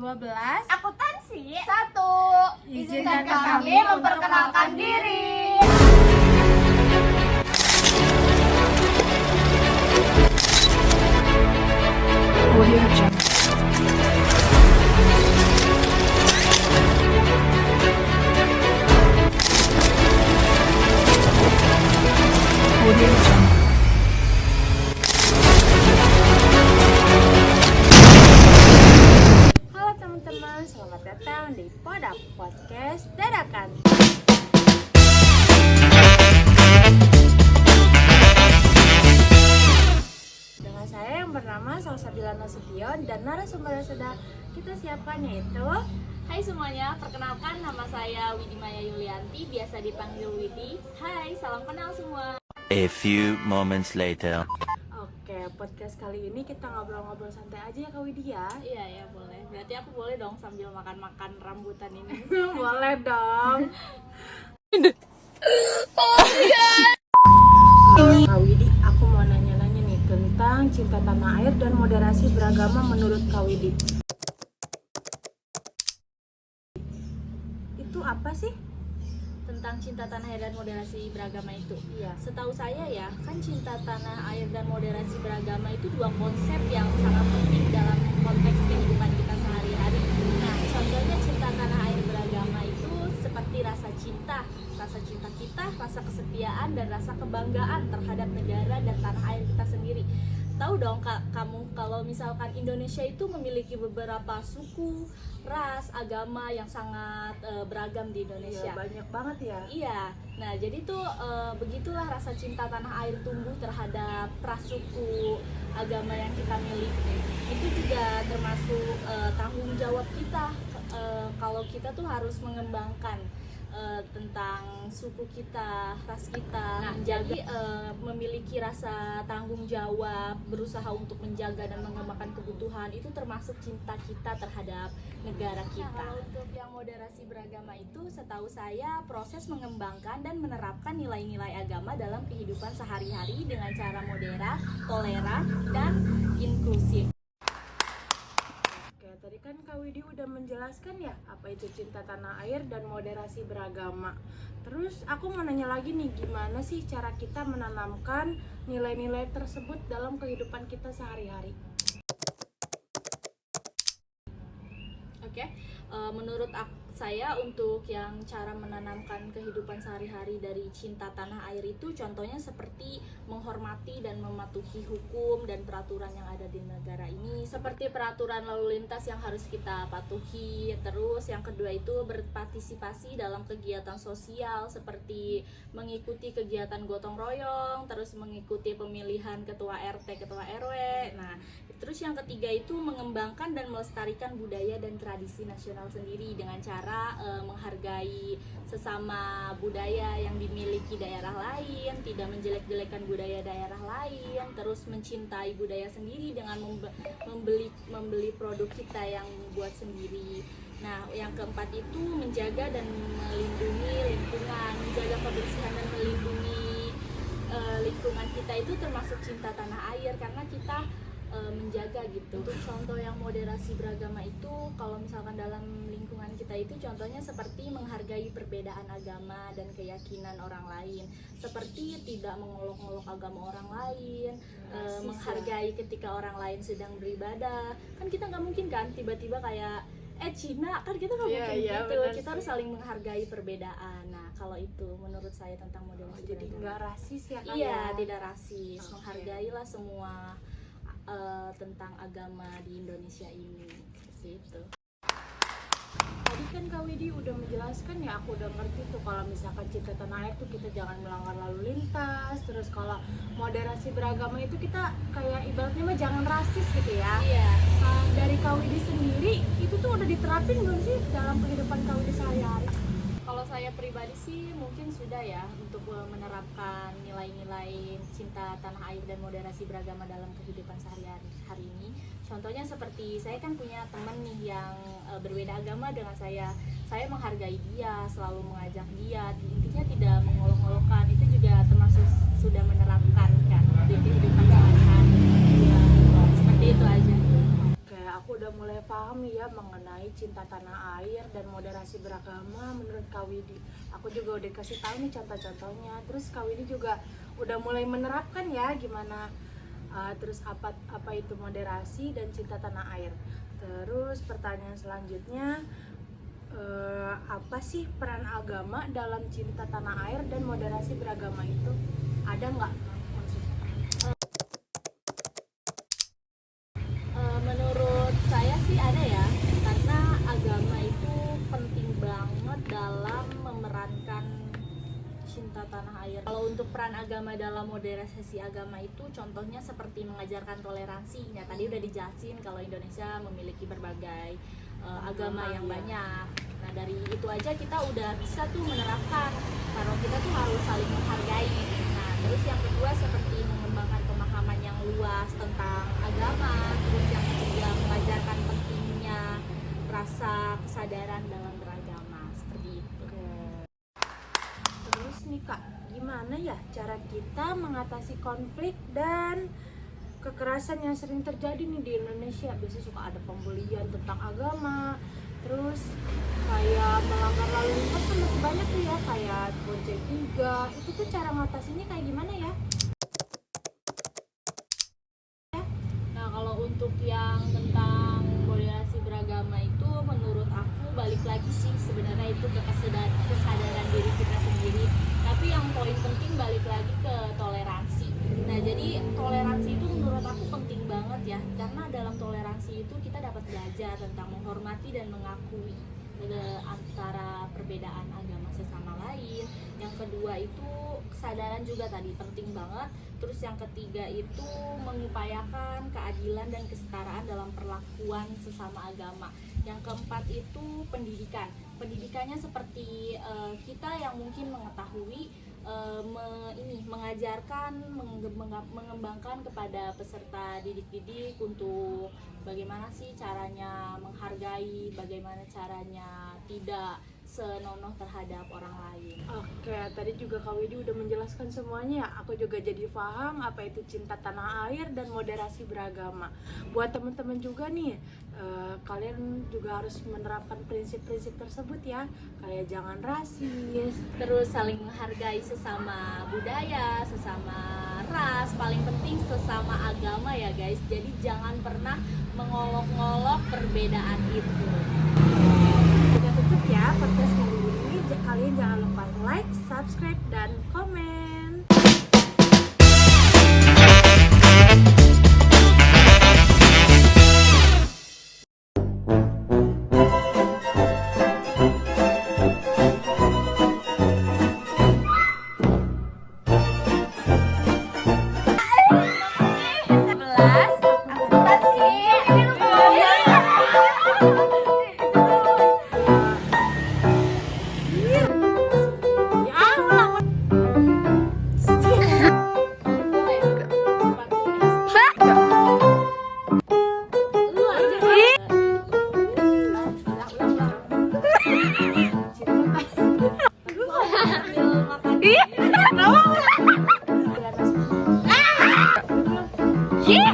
12. Akuntansi 1. Izinkan kami memperkenalkan diri. Audio Jungle. Audio Jungle. Halo teman-teman, selamat datang di Podak Podcast Dadakan. Dengan saya yang bernama Salsabila Nasution dan narasumber yang sudah kita siapkan yaitu Hai semuanya, perkenalkan nama saya Widimaya Yulianti, biasa dipanggil Widi. Hai, salam kenal semua. A few moments later. Oke, podcast kali ini kita ngobrol-ngobrol santai aja ya Kak Widi ya. Iya ya boleh, berarti aku boleh dong sambil makan-makan rambutan ini. Boleh dong. Kak Widi, aku mau nanya-nanya nih tentang cinta tanah air dan moderasi beragama menurut Kak Widi. Itu apa sih? Tentang cinta tanah air dan moderasi beragama itu. Iya. Setahu saya ya, kan cinta tanah air dan moderasi beragama itu dua konsep yang sangat penting dalam konteks kehidupan kita sehari-hari. Nah, contohnya cinta tanah air beragama itu seperti rasa cinta kita, rasa kesetiaan dan rasa kebanggaan terhadap negara dan tanah air kita sendiri. Tahu dong kamu kalau misalkan Indonesia itu memiliki beberapa suku, ras, agama yang sangat beragam di Indonesia. Iya, banyak banget ya. Iya, nah jadi tuh begitulah rasa cinta tanah air tumbuh terhadap prasuku agama yang kita miliki. Itu juga termasuk tanggung jawab kita kalau kita tuh harus mengembangkan tentang suku kita, ras kita, menjaga, memiliki rasa tanggung jawab, berusaha untuk menjaga dan mengembangkan kebutuhan, itu termasuk cinta kita terhadap negara kita. Kalau untuk yang moderasi beragama itu, setahu saya proses mengembangkan dan menerapkan nilai-nilai agama dalam kehidupan sehari-hari dengan cara moderat, toleran, dan inklusif. Oke, tadi kan Kak Widi udah menjelaskan ya apa itu cinta tanah air dan moderasi beragama. Terus aku mau nanya lagi nih, gimana sih cara kita menanamkan nilai-nilai tersebut dalam kehidupan kita sehari-hari? Oke, menurut saya untuk yang cara menanamkan kehidupan sehari-hari dari cinta tanah air itu contohnya seperti menghormati dan mematuhi hukum dan peraturan yang ada di negara ini, seperti peraturan lalu lintas yang harus kita patuhi. Terus yang kedua itu berpartisipasi dalam kegiatan sosial seperti mengikuti kegiatan gotong royong, terus mengikuti pemilihan ketua RT, ketua RW. Nah, terus yang ketiga itu mengembangkan dan melestarikan budaya dan tradisi nasional sendiri dengan cara menghargai sesama budaya yang dimiliki daerah lain, tidak menjelek-jelekan budaya daerah lain, terus mencintai budaya sendiri dengan membeli produk kita yang buat sendiri. Nah, yang keempat itu menjaga dan melindungi lingkungan, menjaga kebersihan dan melindungi lingkungan kita itu termasuk cinta tanah air karena kita menjaga gitu. Untuk contoh yang moderasi beragama itu kalau misalkan dalam lingkungan kita itu contohnya seperti menghargai perbedaan agama dan keyakinan orang lain, seperti tidak mengolok-olok agama orang lain, menghargai ketika orang lain sedang beribadah. Kan kita nggak mungkin kan tiba-tiba kayak Cina, kan kita nggak mungkin gitu. Kita harus saling menghargai perbedaan. Nah, kalau itu menurut saya tentang moderasi Jadi beragama. nggak rasis ya Kak? Iya, ya? tidak rasis. Menghargailah semua tentang agama di Indonesia ini, seperti itu. Tadi kan Kak Widi udah menjelaskan ya, aku udah ngerti tuh kalau misalkan cinta tanah air tuh kita jangan melanggar lalu lintas. Terus kalau moderasi beragama itu kita kayak ibaratnya mah jangan rasis gitu ya. Iya. Dari Kak Widi sendiri itu tuh udah diterapin belum sih dalam kehidupan Kak Widi sehari-hari? Kalau saya pribadi sih mungkin sudah ya untuk menerapkan nilai-nilai cinta tanah air dan moderasi beragama dalam kehidupan sehari-hari hari ini. Contohnya seperti saya kan punya teman nih yang berbeda agama dengan saya. Saya menghargai dia, selalu mengajak dia. Intinya tidak mengolok-olokkan. Itu juga termasuk sudah menerapkan kan di kehidupan sehari-hari. Ya, seperti itu aja. Oke, aku aku udah mulai paham nih ya mengenai cinta tanah air dan moderasi beragama menurut Kak Widi. Aku juga udah kasih tahu nih contoh-contohnya. Terus Kak Widi juga udah mulai menerapkan ya gimana terus apa itu moderasi dan cinta tanah air. Terus pertanyaan selanjutnya, apa sih peran agama dalam cinta tanah air dan moderasi beragama itu? Ada nggak maksudnya? Menurut saya sih ada ya, karena agama itu penting banget dalam memerankan cinta tanah air. Kalau untuk peran agama dalam moderasi agama itu contohnya seperti mengajarkan toleransi. Ya tadi udah dijelasin kalau Indonesia memiliki berbagai agama yang banyak. Nah dari itu aja kita udah bisa tuh menerapkan kalau kita tuh harus saling menghargai. Nah terus yang kedua seperti mengembangkan pemahaman yang luas tentang agama. Terus yang ketiga mengajarkan pentingnya rasa kesadaran dalam beragama seperti itu. Terus nih Kak, gimana ya cara kita mengatasi konflik dan kekerasan yang sering terjadi nih di Indonesia? Biasanya suka ada pembulian tentang agama, terus kayak melanggar lalu lintas kan masih banyak tuh ya, kayak bonceng tiga. Itu tuh cara ngatasinnya kayak gimana ya? Nah kalau untuk yang tentang moderasi beragama itu menurut aku balik lagi sih sebenarnya itu ke kesadaran diri kita sendiri. Tapi yang poin penting balik lagi ke toleransi. Nah jadi toleransi itu menurut aku penting banget ya, karena dalam toleransi itu kita dapat belajar tentang menghormati dan mengakui antara perbedaan agama sesama lain. Yang kedua itu kesadaran juga tadi penting banget. Terus yang ketiga itu mengupayakan keadilan dan kesetaraan dalam perlakuan sesama agama. Yang keempat itu pendidikan. Pendidikannya seperti kita yang mungkin mengetahui mengajarkan, mengembangkan kepada peserta didik-didik untuk bagaimana sih caranya menghargai, bagaimana caranya tidak senonoh terhadap orang lain. Oke, tadi juga Kak Widi udah menjelaskan semuanya. Aku juga jadi paham apa itu cinta tanah air dan moderasi beragama. Buat teman-teman juga nih, kalian juga harus menerapkan prinsip-prinsip tersebut ya. Kayak jangan rasis, Terus saling menghargai sesama budaya, sesama ras, paling penting sesama agama ya guys. Jadi jangan pernah mengolok-ngolok perbedaan itu. kita tutup ya podcast kali ini. Kalian jangan lupa like, subscribe, dan komen. Iya.